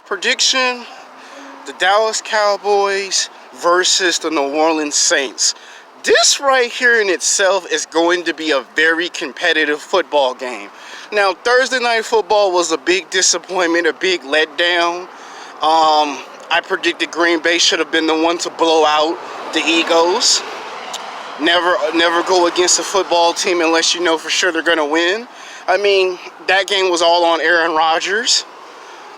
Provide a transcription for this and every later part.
Prediction, the Dallas Cowboys versus the New Orleans Saints. This right here in itself is going to be a very competitive football game. Now, Thursday Night Football was a big disappointment, a big letdown. I predicted Green Bay should have been the one to blow out the Eagles. Never go against a football team unless you know for sure they're going to win. I mean, that game was all on Aaron Rodgers.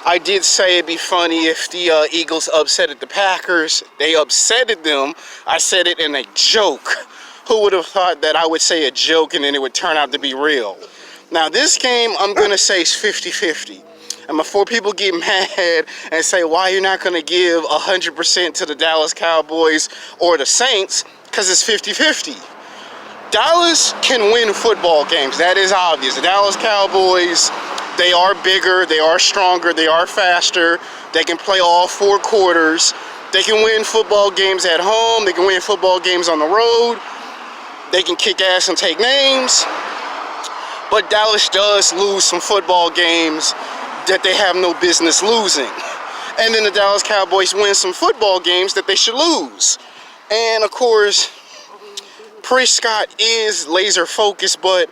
I did say it'd be funny if the Eagles upsetted the Packers. They upsetted them. I said it in a joke. Who would have thought that I would say a joke and then it would turn out to be real? Now, this game, I'm going to say is 50-50. And before people get mad and say, why you're not going to give 100% to the Dallas Cowboys or the Saints, because it's 50-50. Dallas can win football games. That is obvious. The Dallas Cowboys, they are bigger, they are stronger, they are faster. They can play all four quarters. They can win football games at home. They can win football games on the road. They can kick ass and take names. But Dallas does lose some football games that they have no business losing. And then the Dallas Cowboys win some football games that they should lose. And of course, Prescott is laser focused, but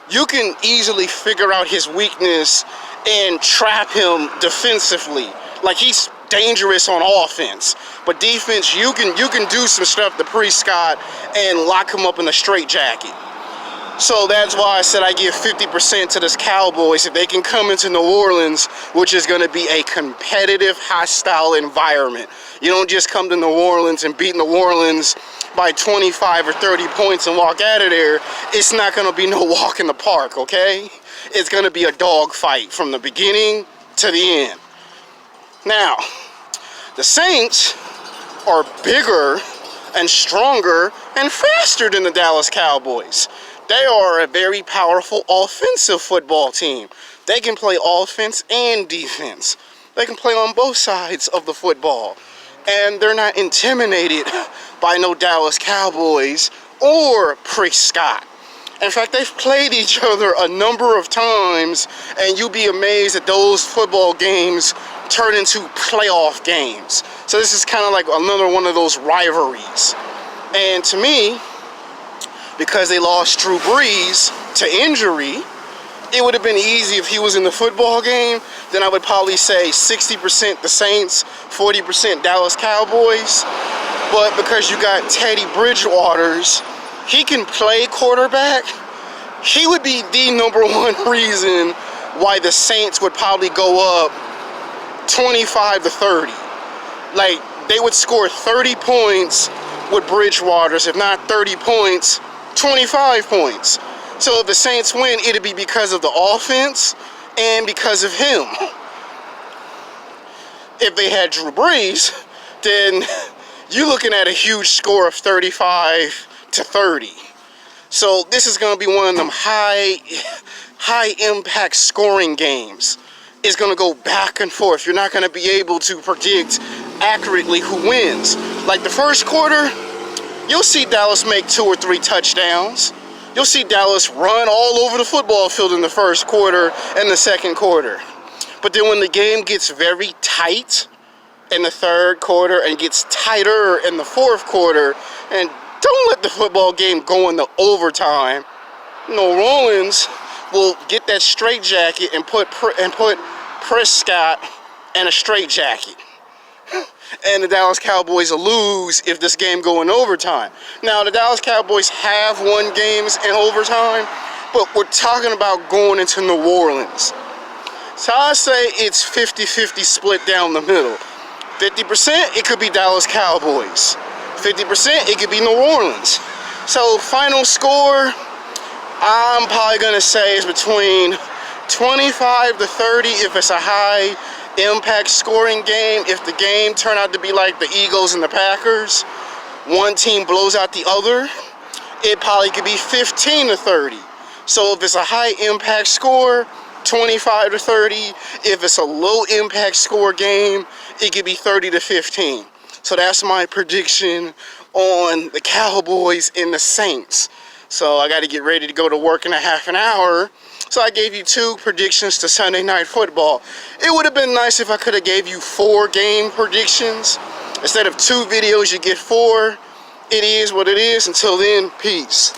you can easily figure out his weakness and trap him defensively. Like, he's dangerous on offense, but defense, you can do some stuff to Prescott and lock him up in a straitjacket. So that's why I said I give 50% to this Cowboys if they can come into New Orleans, which is going to be a competitive, hostile environment. You don't just come to New Orleans and beat New Orleans by 25 or 30 points and walk out of there. It's not going to be no walk in the park, okay? It's going to be a dog fight from the beginning to the end. Now, the Saints are bigger and stronger and faster than the Dallas Cowboys. They are a very powerful offensive football team. They can play offense and defense. They can play on both sides of the football. And they're not intimidated by no Dallas Cowboys or Prescott. In fact, they've played each other a number of times, and you'll be amazed that those football games turn into playoff games. So this is kind of like another one of those rivalries. And to me, because they lost Drew Brees to injury, it would have been easy if he was in the football game. Then I would probably say 60% the Saints, 40% Dallas Cowboys. But because you got Teddy Bridgewater's, he can play quarterback. He would be the number one reason why the Saints would probably go up 25-30. Like, they would score 30 points with Bridgewater's, if not 30 points, 25 points. So if the Saints win, it'll be because of the offense and because of him. If they had Drew Brees, then you're looking at a huge score of 35-30. So this is going to be one of them high impact scoring games. It's going to go back and forth. You're not going to be able to predict accurately who wins. Like the first quarter, you'll see Dallas make 2 or 3 touchdowns. You'll see Dallas run all over the football field in the first quarter and the second quarter. But then when the game gets very tight in the third quarter and gets tighter in the fourth quarter, and don't let the football game go into overtime, New Orleans will get that straitjacket and put Prescott in a straitjacket. And the Dallas Cowboys will lose if this game go in overtime. Now, the Dallas Cowboys have won games in overtime, but we're talking about going into New Orleans. So I say it's 50-50 split down the middle. 50% it could be Dallas Cowboys. 50% it could be New Orleans. So final score, I'm probably going to say is between 25-30 if it's a high impact scoring game. If the game turned out to be like the Eagles and the Packers, one team blows out the other, it probably could be 15-30. So if it's a high impact score, 25-30. If it's a low impact score game, it could be 30-15. So that's my prediction on the Cowboys and the Saints. So I got to get ready to go to work in a half an hour. So I gave you 2 predictions to Sunday Night Football. It would have been nice if I could have gave you 4 game predictions. Instead of 2 videos, you get 4. It is what it is. Until then, peace.